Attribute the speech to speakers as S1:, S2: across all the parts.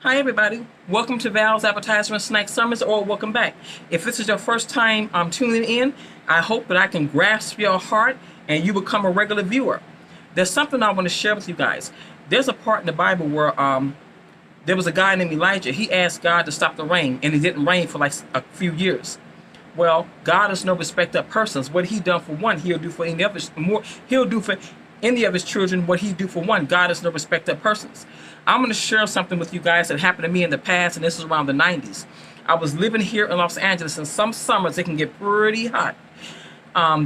S1: Hi everybody, welcome to Val's Appetizer and Snack Summers, or welcome back. If this is your first time tuning in, I hope that I can grasp your heart and you become a regular viewer. There's something I want to share with you guys. There's a part in the Bible where there was a guy named Elijah. He asked God to stop the rain, and it didn't rain for like a few years. Well, God is no respecter of persons. What he done for one, he'll do for any of his more. He'll do for any of his children what he do for one. God is no respecter of persons. I'm going to share something with you guys that happened to me in the past, and this is around the 90s. I was living here in Los Angeles, and some summers it can get pretty hot.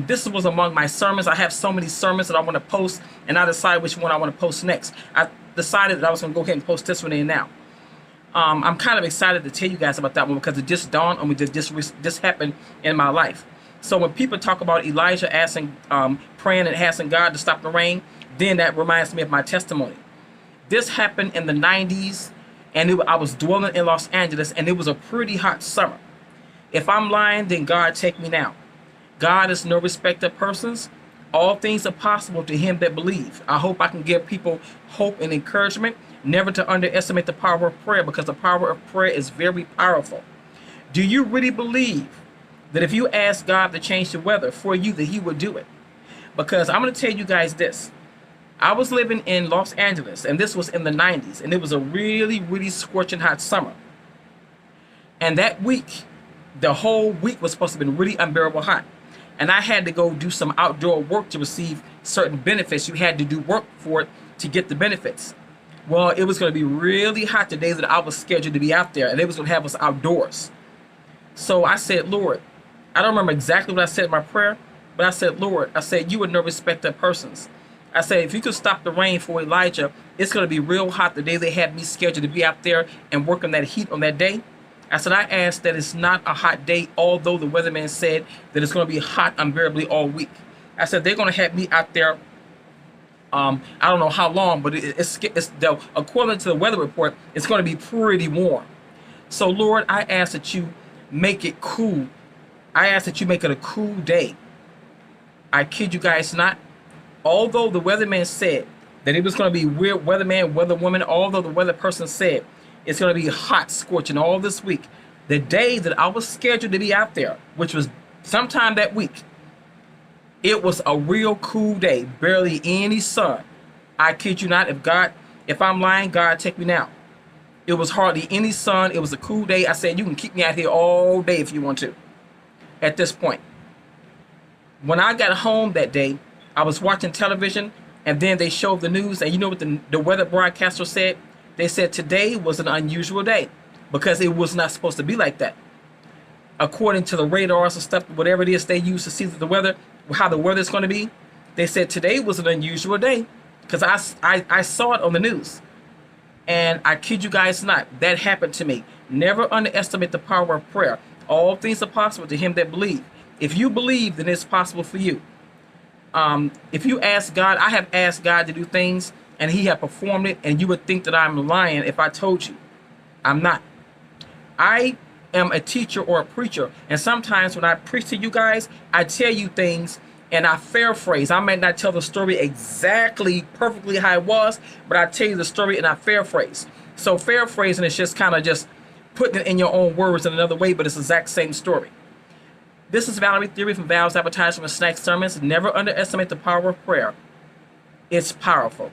S1: This was among my sermons. I have so many sermons that I want to post, and I decided which one I want to post next. I decided that I was going to go ahead and post this one in now. I'm kind of excited to tell you guys about that one because it just dawned on me that this happened in my life. So when people talk about Elijah praying and asking God to stop the rain, then that reminds me of my testimony. This happened in the 90s, and I was dwelling in Los Angeles, and it was a pretty hot summer. If I'm lying, then God take me now. God is no respecter of persons. All things are possible to him that believe. I hope I can give people hope and encouragement, never to underestimate the power of prayer, because the power of prayer is very powerful. Do you really believe that if you ask God to change the weather for you, that he would do it? Because I'm going to tell you guys this. I was living in Los Angeles, and this was in the 90s, and it was a really, really scorching hot summer. And that week, the whole week was supposed to have been really unbearable hot. And I had to go do some outdoor work to receive certain benefits. You had to do work for it to get the benefits. Well, it was going to be really hot the day that I was scheduled to be out there, and they was going to have us outdoors. So I said, Lord, I don't remember exactly what I said in my prayer, but I said, Lord, I said, you are no respecter of persons. I said, if you could stop the rain for Elijah, it's going to be real hot the day they had me scheduled to be out there and work on that heat on that day. I said, I asked that it's not a hot day, although the weatherman said that it's going to be hot unbearably all week. I said, they're going to have me out there, I don't know how long, but according to the weather report, it's going to be pretty warm. So, Lord, I ask that you make it cool. I ask that you make it a cool day. I kid you guys not. Although the weatherman said that it was going to be weird, weatherman, weatherwoman, although the weather person said it's going to be hot, scorching all this week, the day that I was scheduled to be out there, which was sometime that week, it was a real cool day, barely any sun. I kid you not. If I'm lying, God take me now. It was hardly any sun. It was a cool day. I said, you can keep me out here all day if you want to. At this point, when I got home that day, I was watching television, and then they showed the news, and you know what the weather broadcaster said? They said today was an unusual day because it was not supposed to be like that. According to the radars and stuff, whatever it is they use to see the weather, how the weather is going to be, they said today was an unusual day because I saw it on the news. And I kid you guys not, that happened to me. Never underestimate the power of prayer. All things are possible to him that believe. If you believe, then it's possible for you. If you ask God, I have asked God to do things and he have performed it, and you would think that I'm lying if I told you. I'm not. I am a teacher or a preacher, and sometimes when I preach to you guys, I tell you things and I paraphrase. I may not tell the story exactly perfectly how it was, but I tell you the story and I paraphrase. So paraphrasing is just kind of just putting it in your own words in another way, but it's the exact same story. This is Valerie Theory from Val's Appetizer and Snack Sermons. Never underestimate the power of prayer. It's powerful.